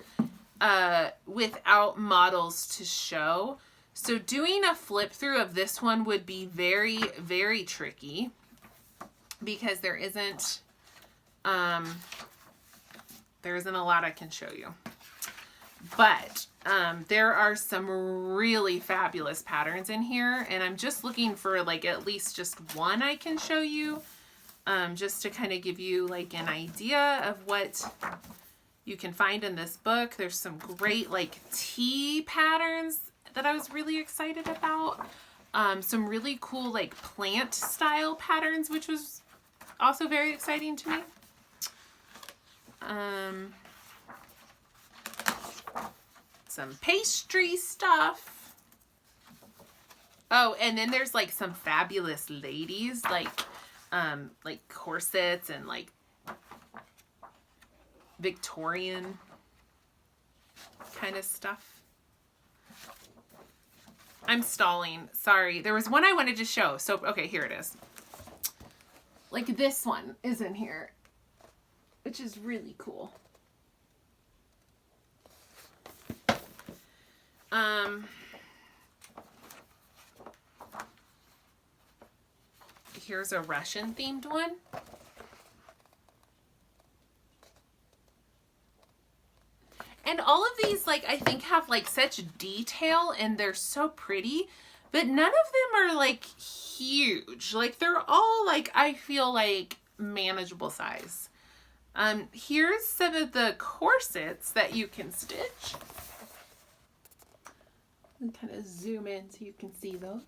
without models to show. So doing a flip through of this one would be very, very tricky because there isn't a lot I can show you. But there are some really fabulous patterns in here, and I'm just looking for like at least just one I can show you, just to kind of give you like an idea of what you can find in this book. There's some great like tea patterns that I was really excited about. Some really cool like plant style patterns, which was also very exciting to me. Some pastry stuff. Oh, and then there's like some fabulous ladies, like corsets and like Victorian kind of stuff. I'm stalling. Sorry. There was one I wanted to show. So, okay, here it is. Like this one is in here, which is really cool. Here's a Russian themed one. And all of these, like, I think have like such detail and they're so pretty, but none of them are like huge. Like they're all like, I feel like manageable size. Here's some of the corsets that you can stitch. And kind of zoom in so you can see those.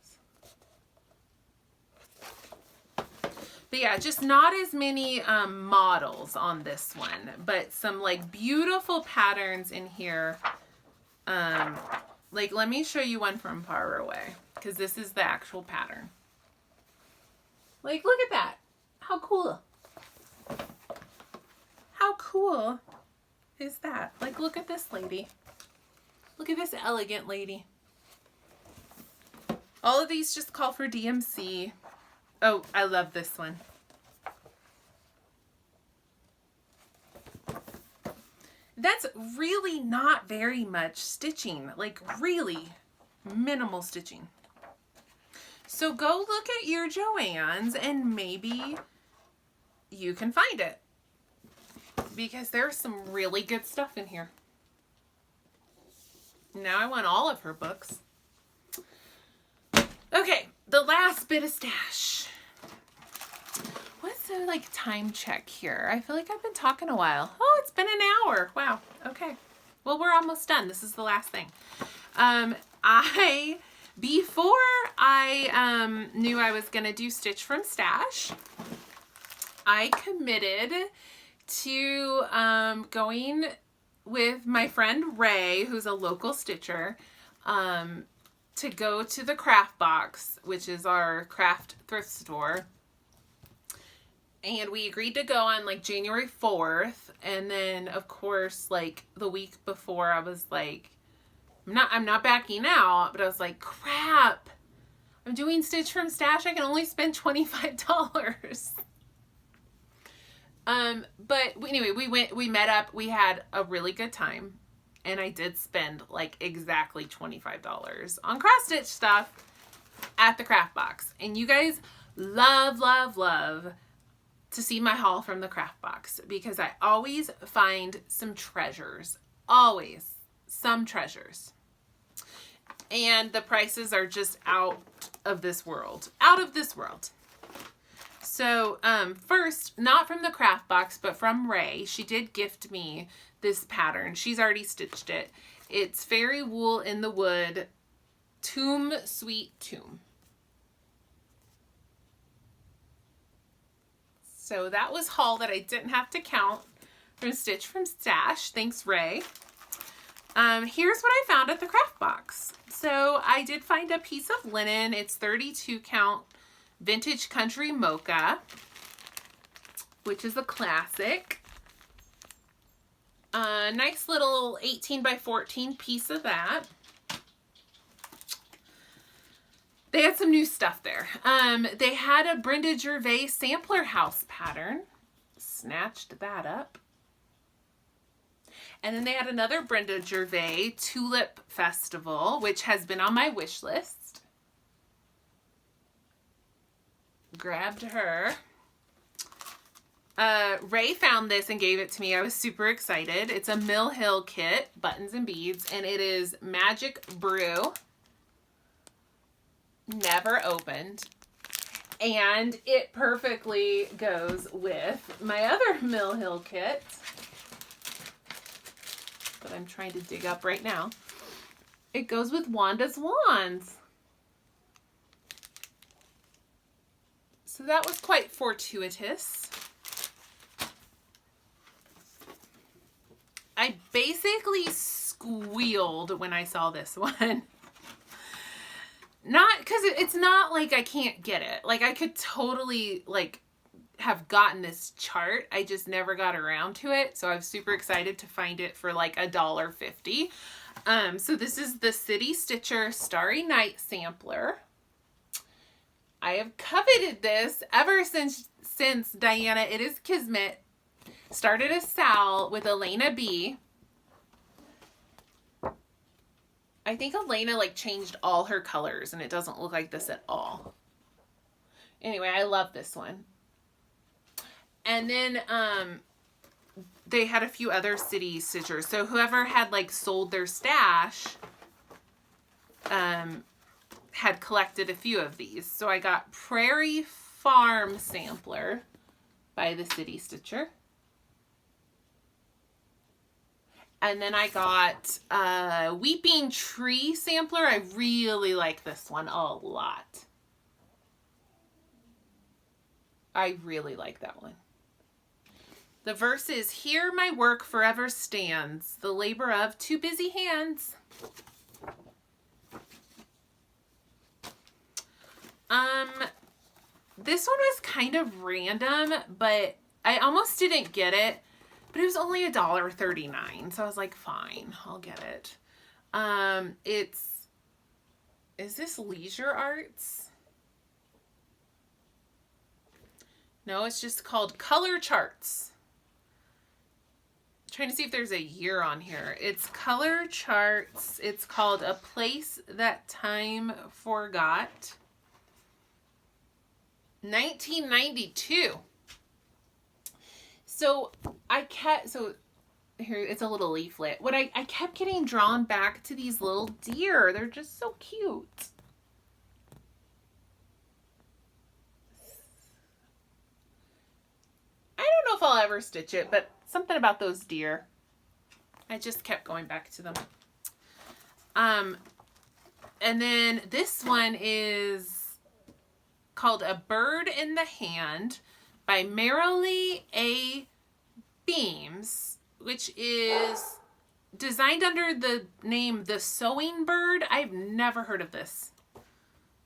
But yeah, just not as many models on this one, but some like beautiful patterns in here. Like, let me show you one from far away, because this is the actual pattern. Like, look at that. How cool. How cool is that? Like, look at this lady. Look at this elegant lady. All of these just call for DMC. Oh, I love this one. That's really not very much stitching, like really minimal stitching. So go look at your Joann's and maybe you can find it, because there's some really good stuff in here. Now I want all of her books. Okay, the last bit of stash. What's the like time check here? I feel like I've been talking a while. Oh, it's been an hour. Wow. Okay. Well, we're almost done. This is the last thing. Before I knew I was gonna do Stitch from Stash, I committed to going with my friend Ray, who's a local stitcher, to go to the Craft Box, which is our craft thrift store. And we agreed to go on like January 4th. And then of course, like the week before, I was like, I'm not backing out, but I was like, crap, I'm doing Stitch from Stash. I can only spend $25. But anyway, we met up, we had a really good time. And I did spend like exactly $25 on cross stitch stuff at the Craft Box. And you guys love, love, love to see my haul from the Craft Box, because I always find some treasures. Always some treasures. And the prices are just out of this world. Out of this world. So, first, not from the Craft Box, but from Ray. She did gift me this pattern. She's already stitched it. It's Fairy Wool in the Wood, Tomb Sweet Tomb. So that was haul that I didn't have to count from Stitch from Stash. Thanks, Ray. Here's what I found at the Craft Box. So I did find a piece of linen. It's 32 count vintage country mocha, which is a classic. A nice little 18 by 14 piece of that. They had some new stuff there. They had a Brenda Gervais sampler house pattern. Snatched that up. And then they had another Brenda Gervais Tulip Festival, which has been on my wish list. Grabbed her. Ray found this and gave it to me. I was super excited. It's a Mill Hill kit, buttons and beads, and it is Magic Brew. Never opened. And it perfectly goes with my other Mill Hill kit that I'm trying to dig up right now. It goes with Wanda's wands. So that was quite fortuitous. I basically squealed when I saw this one. Not because it's not like I can't get it. Like I could totally like have gotten this chart. I just never got around to it. So I was super excited to find it for like $1.50. So this is the City Stitcher Starry Night sampler. I have coveted this ever since Diana It Is Kismet started as Sal with Elena B. I think Elena like changed all her colors and it doesn't look like this at all. Anyway, I love this one. And then they had a few other City Stitchers. So whoever had like sold their stash had collected a few of these. So I got Prairie Farm Sampler by the City Stitcher. And then I got Weeping Tree Sampler. I really like this one a lot. I really like that one. The verse is, "Here my work forever stands, the labor of two busy hands." This one was kind of random, but I almost didn't get it. But it was only $1.39, so I was like, fine, I'll get it. Is this Leisure Arts? No, it's just called Color Charts. I'm trying to see if there's a year on here. It's Color Charts. It's called A Place That Time Forgot. 1992. So here, it's a little leaflet. I kept getting drawn back to these little deer. They're just so cute. I don't know if I'll ever stitch it, but something about those deer. I just kept going back to them. And then this one is called A Bird in the Hand by Marilee A. Beams, which is designed under the name The Sewing Bird. I've never heard of this.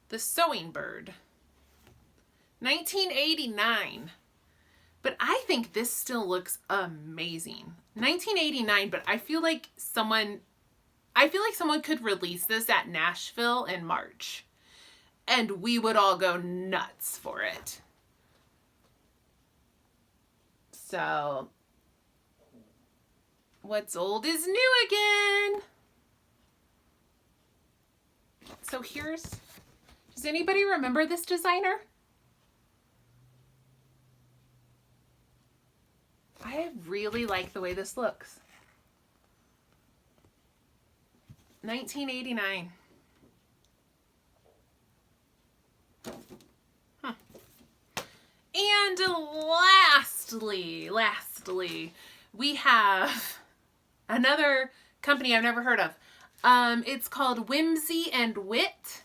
The Sewing Bird. 1989. But I think this still looks amazing. 1989, but I feel like someone could release this at Nashville in March. And we would all go nuts for it. So, what's old is new again. So does anybody remember this designer? I really like the way this looks. 1989. Huh. And lastly, we have another company I've never heard of. It's called Whimsy and Wit,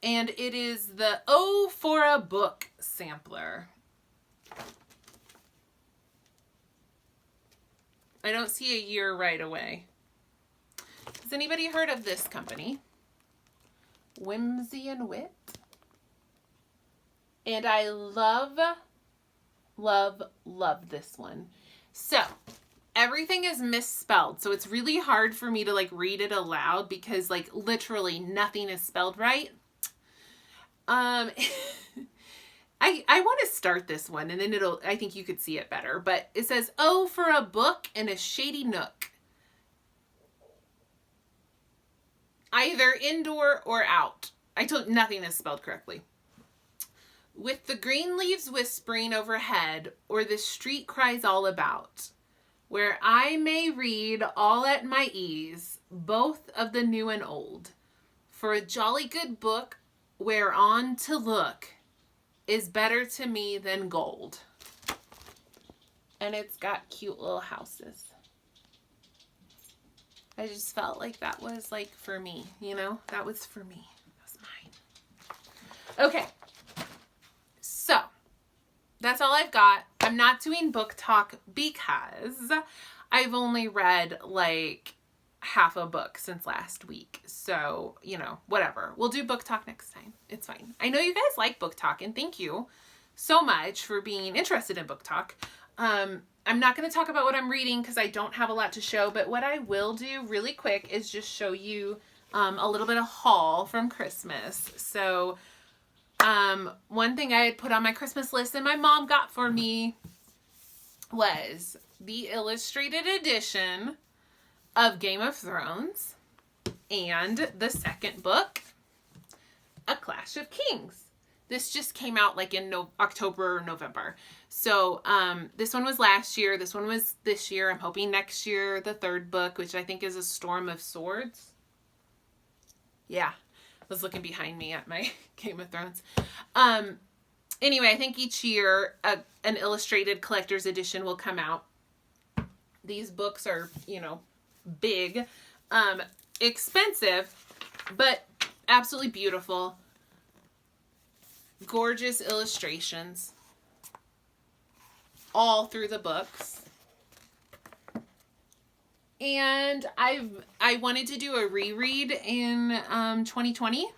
and it is the O for a Book sampler. I don't see a year right away. Has anybody heard of this company? Whimsy and Wit. And I love this one. So, everything is misspelled. So it's really hard for me to like read it aloud because like literally nothing is spelled right. I want to start this one and then I think you could see it better. But it says, "Oh, for a book in a shady nook. Either indoor or out." Nothing is spelled correctly. "With the green leaves whispering overhead, or the street cries all about, where I may read all at my ease, both of the new and old. For a jolly good book whereon to look is better to me than gold." And it's got cute little houses. I just felt like that was like for me, you know? That was for me. That was mine. Okay. So, that's all I've got. I'm not doing book talk because I've only read like half a book since last week. So, you know, whatever. We'll do book talk next time. It's fine. I know you guys like book talk, and thank you so much for being interested in book talk. I'm not going to talk about what I'm reading because I don't have a lot to show, but what I will do really quick is just show you a little bit of haul from Christmas. So, one thing I had put on my Christmas list and my mom got for me was the illustrated edition of Game of Thrones and the second book, A Clash of Kings. This just came out like in October or November. So this one was last year. This one was this year. I'm hoping next year, the third book, which I think is A Storm of Swords. Yeah, I was looking behind me at my Game of Thrones. Anyway, I think each year an illustrated collector's edition will come out. These books are, you know, big, expensive, but absolutely beautiful. Gorgeous illustrations all through the books. And I wanted to do a reread in 2020.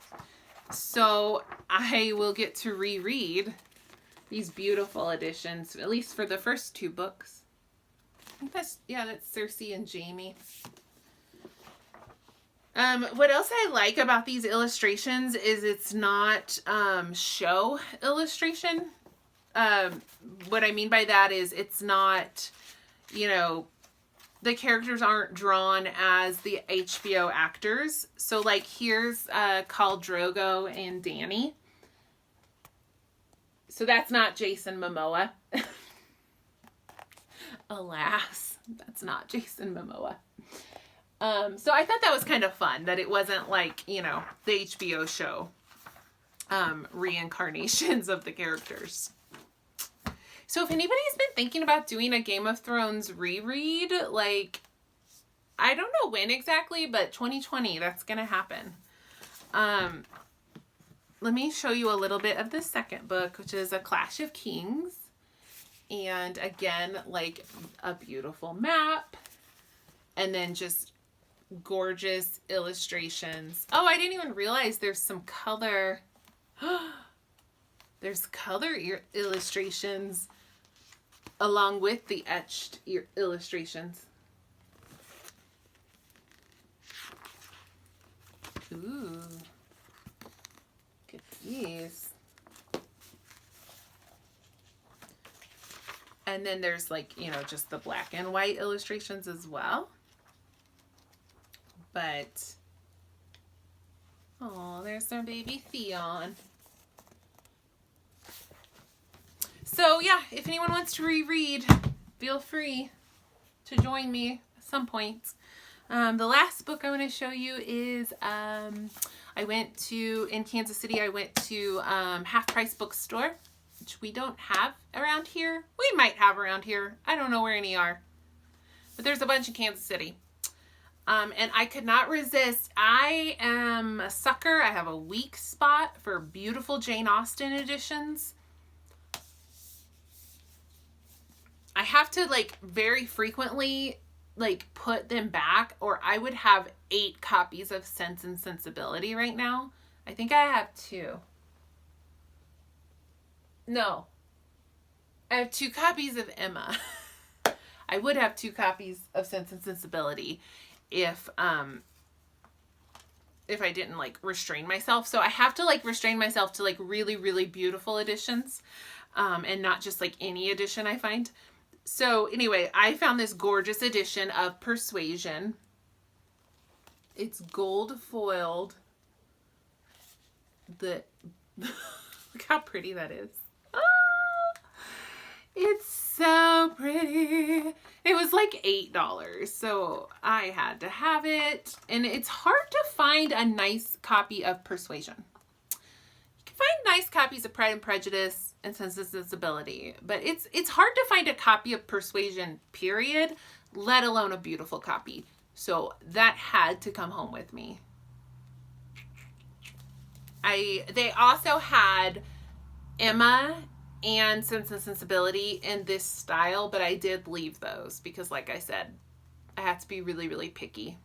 So I will get to reread these beautiful editions, at least for the first two books. I think that's Cersei and Jaime. What else I like about these illustrations is it's not show illustration. What I mean by that is it's not, you know, the characters aren't drawn as the HBO actors. So like here's Khal Drogo and Dany. So that's not Jason Momoa. Alas, that's not Jason Momoa. So I thought that was kind of fun that it wasn't like, you know, the HBO show reincarnations of the characters. So if anybody's been thinking about doing a Game of Thrones reread, like, I don't know when exactly, but 2020, that's going to happen. Let me show you a little bit of the second book, which is A Clash of Kings. And again, like a beautiful map. And then just gorgeous illustrations. Oh, I didn't even realize there's some color. There's color illustrations along with the etched illustrations. Ooh. Look at these. And then there's like, you know, just the black and white illustrations as well. But, oh, there's our baby Theon. So yeah, if anyone wants to reread, feel free to join me at some point. The last book I want to show you is, in Kansas City, I went to Half Price Bookstore, which we don't have around here. We might have around here. I don't know where any are. But there's a bunch in Kansas City. And I could not resist. I am a sucker. I have a weak spot for beautiful Jane Austen editions. I have to like very frequently like put them back, or I would have 8 copies of Sense and Sensibility right now. I think I have 2. No. I have 2 copies of Emma. I would have 2 copies of Sense and Sensibility if if I didn't like restrain myself. So I have to like restrain myself to like really, really beautiful editions, and not just like any edition I find. So anyway, I found this gorgeous edition of Persuasion. It's gold foiled. Look how pretty that is. Oh, it's so pretty. It was like $8, so I had to have it. And it's hard to find a nice copy of Persuasion. You can find nice copies of Pride and Prejudice and Sense and Sensibility, but it's hard to find a copy of Persuasion, period, let alone a beautiful copy. So that had to come home with me. They also had Emma and Sense and Sensibility in this style, but I did leave those because, like I said, I had to be really, really picky.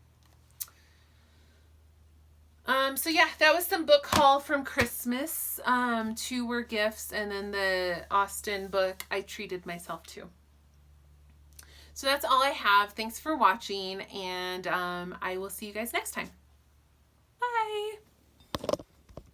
So yeah, that was some book haul from Christmas. 2 were gifts, and then the Austen book I treated myself to. So that's all I have. Thanks for watching, and I will see you guys next time.